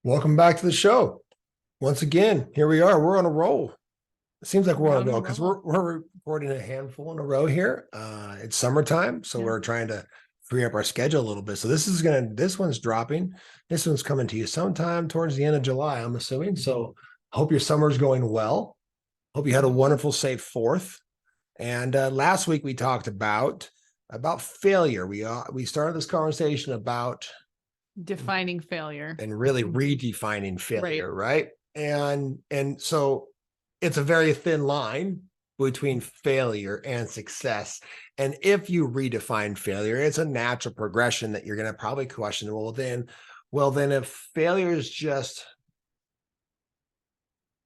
Welcome back to the show. Once again, here we are. We're on a roll. It seems like we're We're on a on a roll because roll. we're recording a handful in a row here. It's summertime, so Yeah. we're trying to free up our schedule a little bit. So this one's dropping. This one's coming to you sometime towards the end of July, I'm assuming. So hope your summer's going well. Hope you had a wonderful, safe Fourth. And last week we talked about failure. We started this conversation about Defining failure. and really redefining failure, right? And so it's a very thin line between failure and success. And if you redefine failure, it's a natural progression that you're going to probably question, well then if failure is just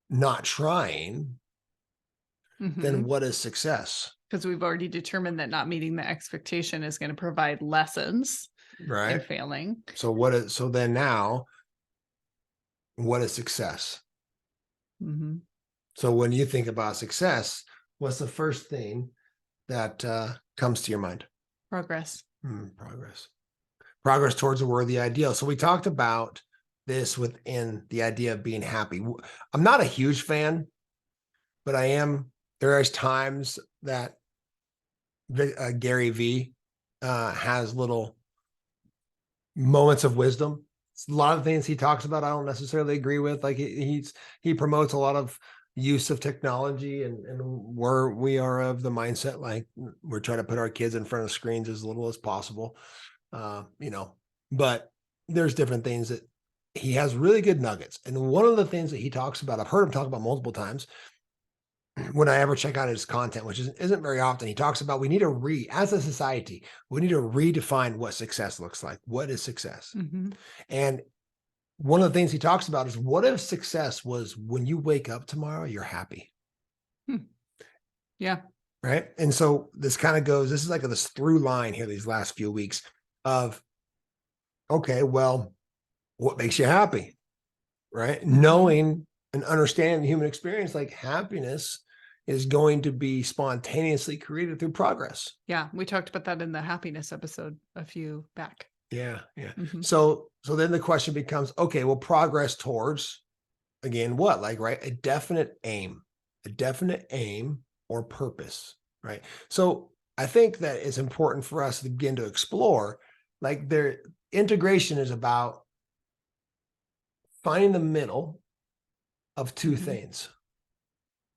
not trying, then what is success? Because we've already determined that not meeting the expectation is going to provide lessons Right. in failing. So then now, what is success? So when you think about success, what's the first thing that comes to your mind? Progress. Progress towards a worthy ideal. So we talked about this within the idea of being happy. I'm not a huge fan, but I am. There are times that Gary V has little moments of wisdom. A lot of things he talks about, I don't necessarily agree with. Like he promotes a lot of use of technology, and where we are of the mindset, like we're trying to put our kids in front of screens as little as possible. But there's different things that he has really good nuggets. And one of the things that he talks about, I've heard him talk about multiple times when I ever check out his content, which isn't very often. He talks about as a society, we need to redefine what success looks like. What is success? And one of the things he talks about is, what if success was when you wake up tomorrow, you're happy? Yeah. Right. And so this is like this through line here, these last few weeks of, okay, well, what makes you happy? Right. Knowing and understanding the human experience, like happiness is going to be spontaneously created through progress. Yeah. We talked about that in the happiness episode a few back. Yeah. Yeah. So then the question becomes, okay, well, progress towards, again, what? Like, right, a definite aim or purpose, right? So I think that it's important for us to begin to explore, like, their integration is about finding the middle of two things.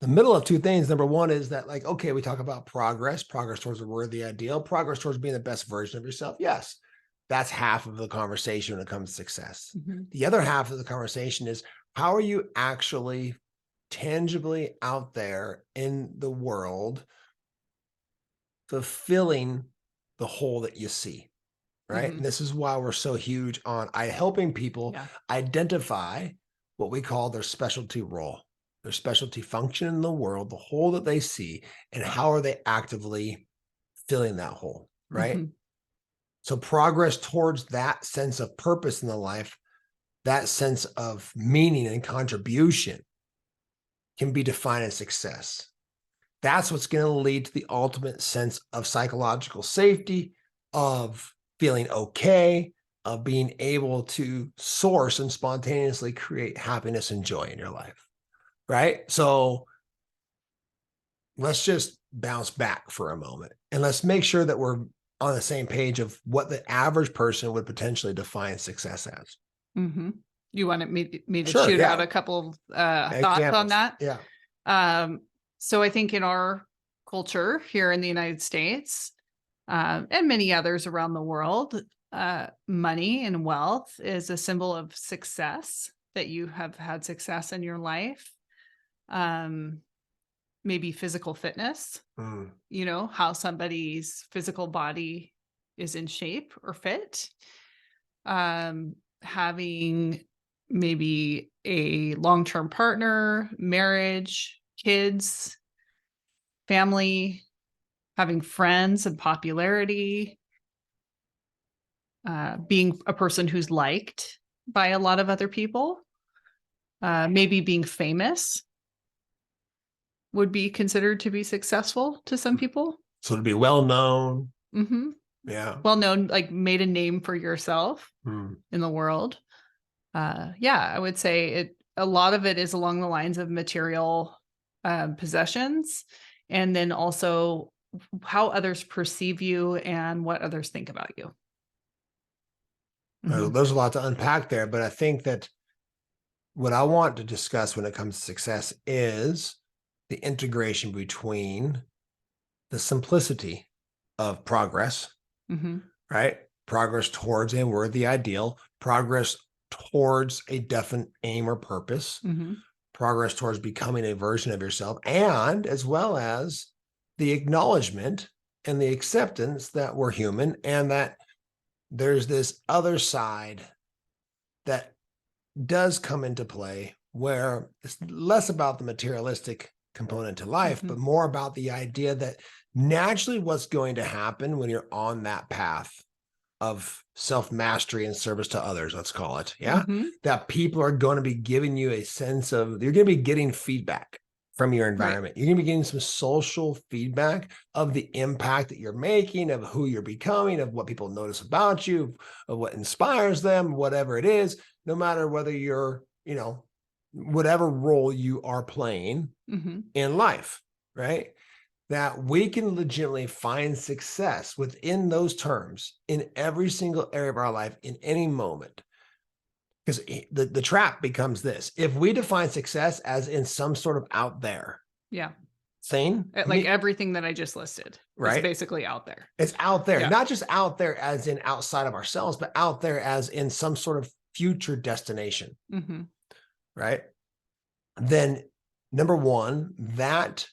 The middle of two things, number one, is that, like, okay, we talk about progress towards a worthy ideal, progress towards being the best version of yourself. Yes, that's half of the conversation when it comes to success. The other half of the conversation is, how are you actually tangibly out there in the world fulfilling the hole that you see, right? And this is why we're so huge on helping people identify what we call their specialty role, their specialty function in the world, the hole that they see, and how are they actively filling that hole, right? So progress towards that sense of purpose in the life, that sense of meaning and contribution, can be defined as success. That's what's going to lead to the ultimate sense of psychological safety, of feeling okay, of being able to source and spontaneously create happiness and joy in your life, right? So let's just bounce back for a moment and let's make sure that we're on the same page of what the average person would potentially define success as. You wanted me to shoot out a couple of thoughts on that? Yeah. So I think in our culture here in the United States, and many others around the world, money and wealth is a symbol of success, that you have had success in your life. Maybe physical fitness, how somebody's physical body is in shape or fit. Having maybe a long-term partner, marriage, kids, family, having friends and popularity, being a person who's liked by a lot of other people, maybe being famous would be considered to be successful to some people. So to be well-known. Yeah. Well-known, like made a name for yourself in the world. Yeah, I would say a lot of it is along the lines of material possessions, and then also how others perceive you and what others think about you. Hmm. There's a lot to unpack there, but I think that what I want to discuss when it comes to success is the integration between the simplicity of progress, Hmm. right? Progress towards a worthy ideal, progress towards a definite aim or purpose, Hmm. progress towards becoming a version of yourself, and as well as the acknowledgement and the acceptance that we're human and that there's this other side that does come into play where it's less about the materialistic component to life, Hmm. but more about the idea that naturally what's going to happen when you're on that path of self mastery and service to others, let's call it. Yeah. Hmm. That people are going to be giving you a sense of, you're going to be getting feedback from your Right. environment. You're going to be getting some social feedback of the impact that you're making, of who you're becoming, of what people notice about you, of what inspires them, whatever it is, no matter whether you're, whatever role you are playing Hmm. in life, right? That we can legitimately find success within those terms in every single area of our life in any moment. Because the trap becomes this: if we define success as in some sort of out there Yeah. thing, Like everything that I just listed is right? basically out there. It's out there, Yeah. not just out there as in outside of ourselves, but out there as in some sort of future destination, Hmm. right? Then, number one, that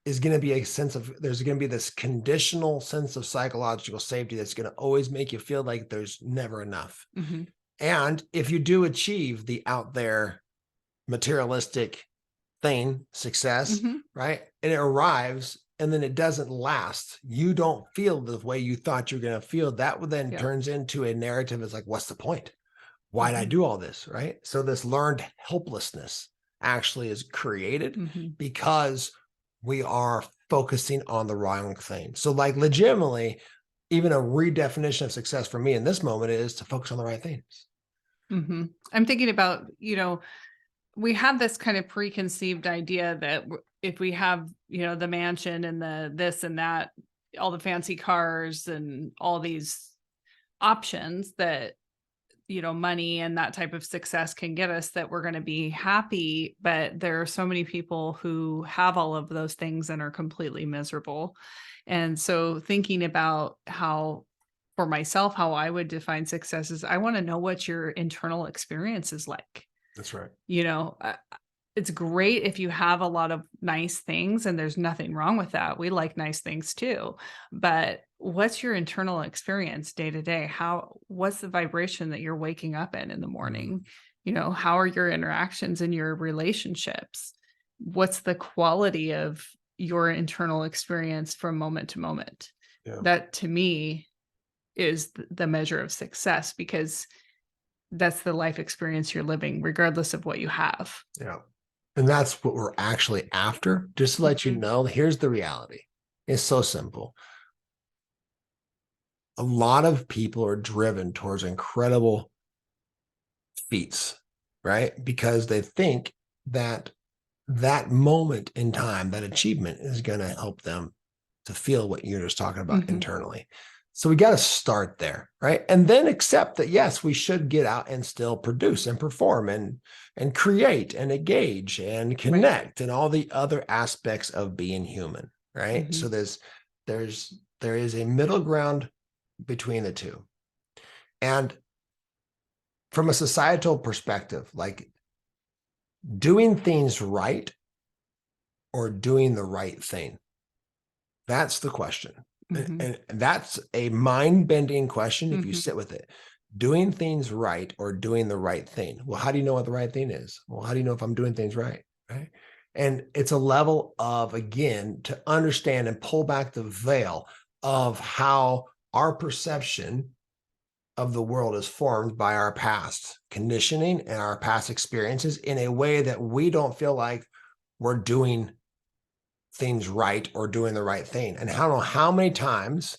is going to be a sense of, there's going to be this conditional sense of psychological safety that's going to always make you feel like there's never enough. Hmm. And if you do achieve the out there materialistic thing, success, Hmm. right? And it arrives and then it doesn't last. You don't feel the way you thought you're going to feel. That then Yeah. turns into a narrative. It's like, what's the point? Why did I Hmm. do all this? Right. So this learned helplessness actually is created Hmm. because we are focusing on the wrong thing. So, like, legitimately, even a redefinition of success for me in this moment is to focus on the right things. Hmm. I'm thinking about, we have this kind of preconceived idea that if we have, the mansion and the this and that, all the fancy cars and all these options that, money and that type of success can get us, that we're going to be happy. But there are so many people who have all of those things and are completely miserable. And so thinking about how, for myself, how I would define success is I want to know what your internal experience is like. That's right. You know, it's great if you have a lot of nice things, and there's nothing wrong with that. We like nice things too. But what's your internal experience day to day? What's the vibration that you're waking up in the Mm, morning? How are your interactions in your relationships? What's the quality of your internal experience from moment to moment? yeah. That to me is the measure of success, because that's the life experience you're living, regardless of what you have. Yeah. And that's what we're actually after. Just to let you Mhm. know, here's the reality. It's so simple. A lot of people are driven towards incredible feats, right? Because they think that that moment in time, that achievement is going to help them to feel what you're just talking about Mhm. internally. So we got to start there, right? And then accept that yes, we should get out and still produce and perform and create and engage and Right. connect and all the other aspects of being human, right? So Mhm. there is a middle ground between the two. And from a societal perspective, like doing things right or doing the right thing, that's the question. Mhm. And that's a mind bending question if you Mhm. sit with it. Doing things right or doing the right thing. Well, how do you know what the right thing is? Well, how do you know if I'm doing things right? Right. And it's a level of, again, to understand and pull back the veil of how our perception of the world is formed by our past conditioning and our past experiences in a way that we don't feel like we're doing things right or doing the right thing. And I don't know how many times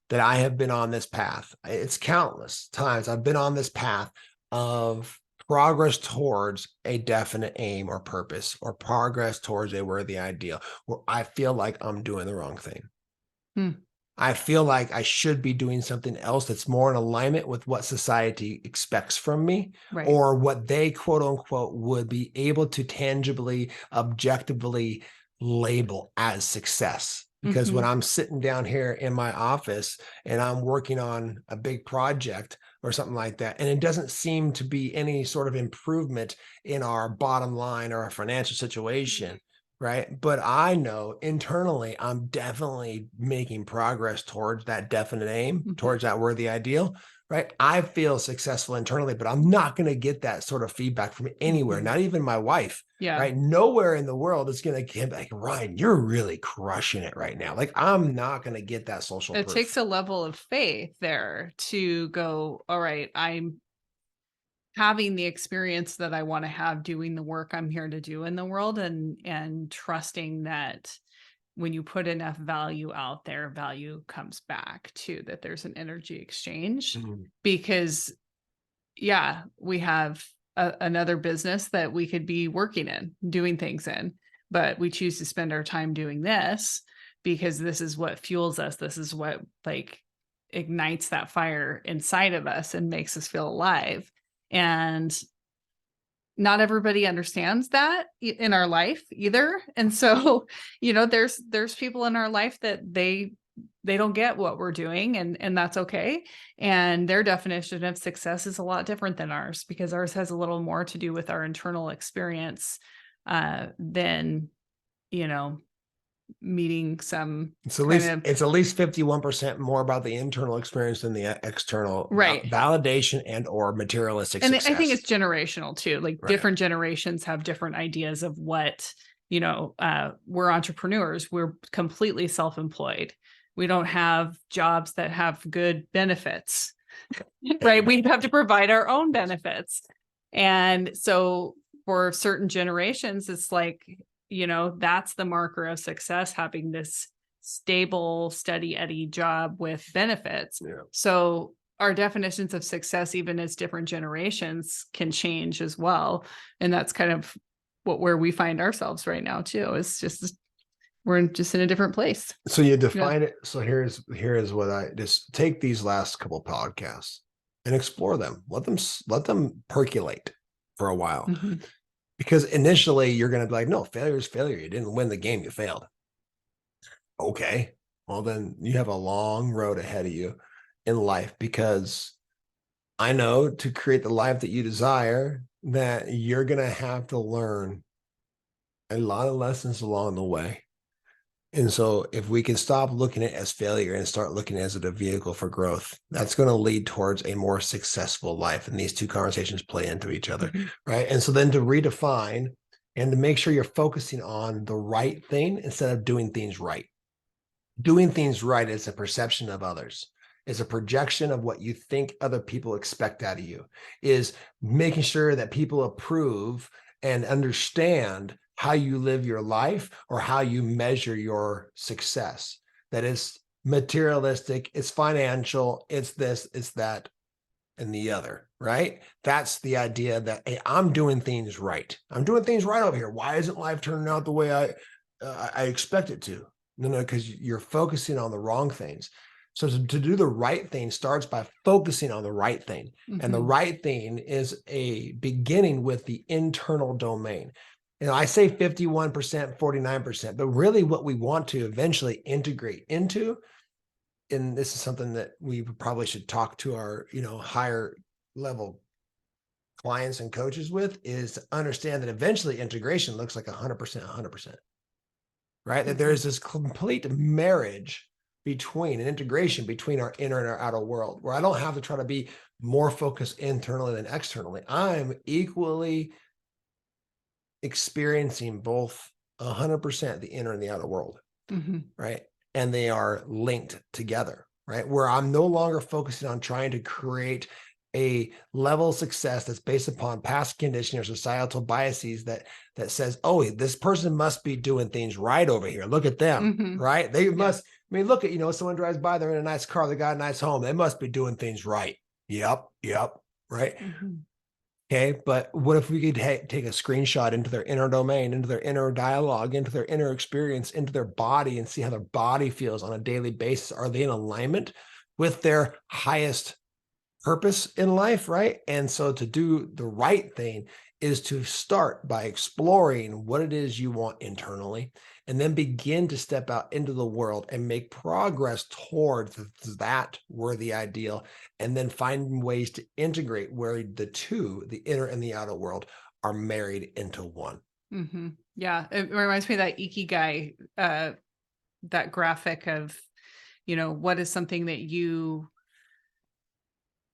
that I have been on this path. It's countless times I've been on this path of progress towards a definite aim or purpose, or progress towards a worthy ideal, where I feel like I'm doing the wrong thing. Hmm. I feel like I should be doing something else that's more in alignment with what society expects from me, Right. or what they quote unquote would be able to tangibly, objectively label as success. Because when I'm sitting down here in my office and I'm working on a big project or something like that, and it doesn't seem to be any sort of improvement in our bottom line or our financial situation, right? But I know internally I'm definitely making progress towards that definite aim, towards that worthy ideal, right? I feel successful internally, but I'm not going to get that sort of feedback from anywhere, not even my wife, right? Nowhere in the world is going to get like, Ryan, you're really crushing it right now. Like, I'm not going to get that social It proof. takes a level of faith there to go, all right, I'm having the experience that I want to have doing the work I'm here to do in the world, and trusting that when you put enough value out there, value comes back too, that there's an energy exchange. Because yeah, we have another business that we could be working in, doing things in, but we choose to spend our time doing this because this is what fuels us. This is what like ignites that fire inside of us and makes us feel alive. And not everybody understands that in our life either. And so, there's people in our life that they don't get what we're doing, and that's okay. And their definition of success is a lot different than ours, because ours has a little more to do with our internal experience than, meeting some It's kind of at least 51% more about the internal experience than the external validation and or materialistic and success. I think it's generational too. Like different generations have different ideas of what, we're entrepreneurs. We're completely self-employed. We don't have jobs that have good benefits, right? We have to provide our own benefits. And so for certain generations, it's like, that's the marker of success, having this stable, steady Eddie job with benefits. So our definitions of success, even as different generations, can change as well. And that's kind of where we find ourselves right now too. It's just, we're just in a different place. So you define it. So here's what I just take these last couple podcasts and explore them. Let them percolate for a while. Because initially you're going to be like, no, failure is failure. You didn't win the game, you failed. Okay. Well, then you have a long road ahead of you in life, because I know to create the life that you desire, that you're going to have to learn a lot of lessons along the way. And so if we can stop looking at it as failure and start looking at it as a vehicle for growth, that's going to lead towards a more successful life. And these two conversations play into each other, right? And so then to redefine and to make sure you're focusing on the right thing instead of doing things right. Doing things right is a perception of others, is a projection of what you think other people expect out of you, is making sure that people approve and understand how you live your life or how you measure your success. That is materialistic, it's financial, it's this, it's that, and the other, right? That's the idea that, hey, I'm doing things right. I'm doing things right over here. Why isn't life turning out the way I expect it to? No, because you're focusing on the wrong things. So to do the right thing starts by focusing on the right thing. And the right thing is a beginning with the internal domain. And I say 51%, 49%, but really what we want to eventually integrate into, and this is something that we probably should talk to our, higher level clients and coaches with, is to understand that eventually integration looks like 100%, 100%, right? That there is this complete marriage between an integration between our inner and our outer world, where I don't have to try to be more focused internally than externally. I'm equally experiencing both 100% the inner and the outer world, right? And they are linked together, right? Where I'm no longer focusing on trying to create a level of success that's based upon past conditioning or societal biases that says, oh, this person must be doing things right over here. Look at them, right? They must, I mean, look at, someone drives by, they're in a nice car, they got a nice home. They must be doing things right. Yep. Right. Okay. But what if we could take a screenshot into their inner domain, into their inner dialogue, into their inner experience, into their body, and see how their body feels on a daily basis? Are they in alignment with their highest purpose in life, right? And so to do the right thing is to start by exploring what it is you want internally, and then begin to step out into the world and make progress towards that worthy ideal, and then finding ways to integrate where the two, the inner and the outer world, are married into one. Yeah, it reminds me of that Ikigai, that graphic of, what is something that you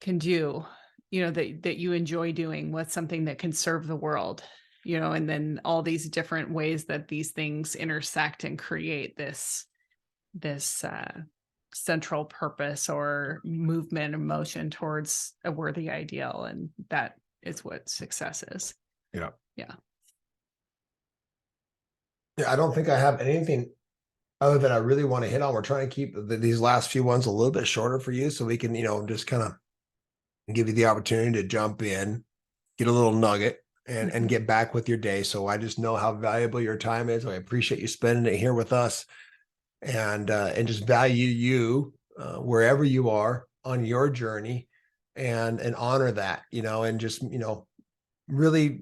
can do, that you enjoy doing, what's something that can serve the world, and then all these different ways that these things intersect and create this central purpose or movement and motion towards a worthy ideal. And that is what success is. Yeah. Yeah. Yeah. I don't think I have anything other than I really want to hit on. We're trying to keep these last few ones a little bit shorter for you so we can, just kind of give you the opportunity to jump in, get a little nugget, and get back with your day. So I just know how valuable your time is. I appreciate you spending it here with us, and just value you wherever you are on your journey, and honor that, and just really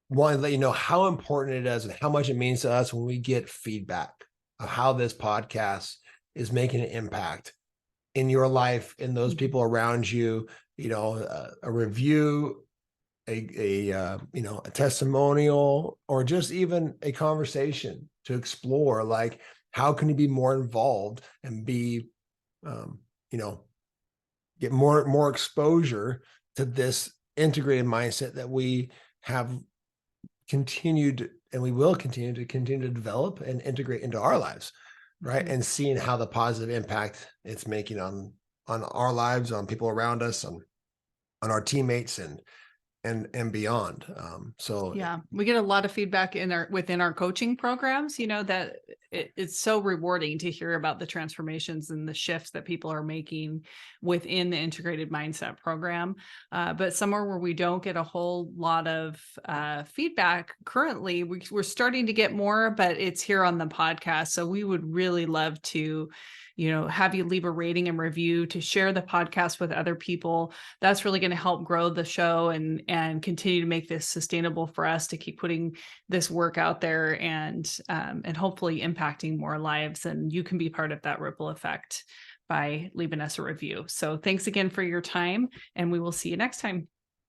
want to let you know how important it is and how much it means to us when we get feedback of how this podcast is making an impact in your life, in those people around you. A review, a testimonial, or just even a conversation to explore, like, how can you be more involved and be um, you know get more exposure to this integrated mindset that we have continued, and we will continue to develop and integrate into our lives, right? And seeing how the positive impact it's making on our lives, on people around us, on our teammates, and beyond. So Yeah, we get a lot of feedback within our coaching programs, that it's so rewarding to hear about the transformations and the shifts that people are making within the integrated mindset program. But somewhere where we don't get a whole lot of feedback currently, we're starting to get more, but it's here on the podcast. So we would really love to have you leave a rating and review, to share the podcast with other people. That's really going to help grow the show and continue to make this sustainable for us to keep putting this work out there, and hopefully impacting more lives. And you can be part of that ripple effect by leaving us a review. So thanks again for your time, and we will see you next time.